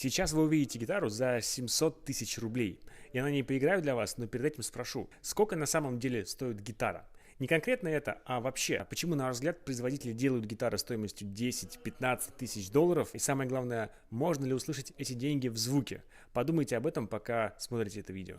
Сейчас вы увидите гитару за 700 тысяч рублей. Я на ней поиграю для вас, но перед этим спрошу, сколько на самом деле стоит гитара? Не конкретно это, а вообще, почему, на ваш взгляд, производители делают гитары стоимостью 10-15 тысяч долларов? И самое главное, можно ли услышать эти деньги в звуке? Подумайте об этом, пока смотрите это видео.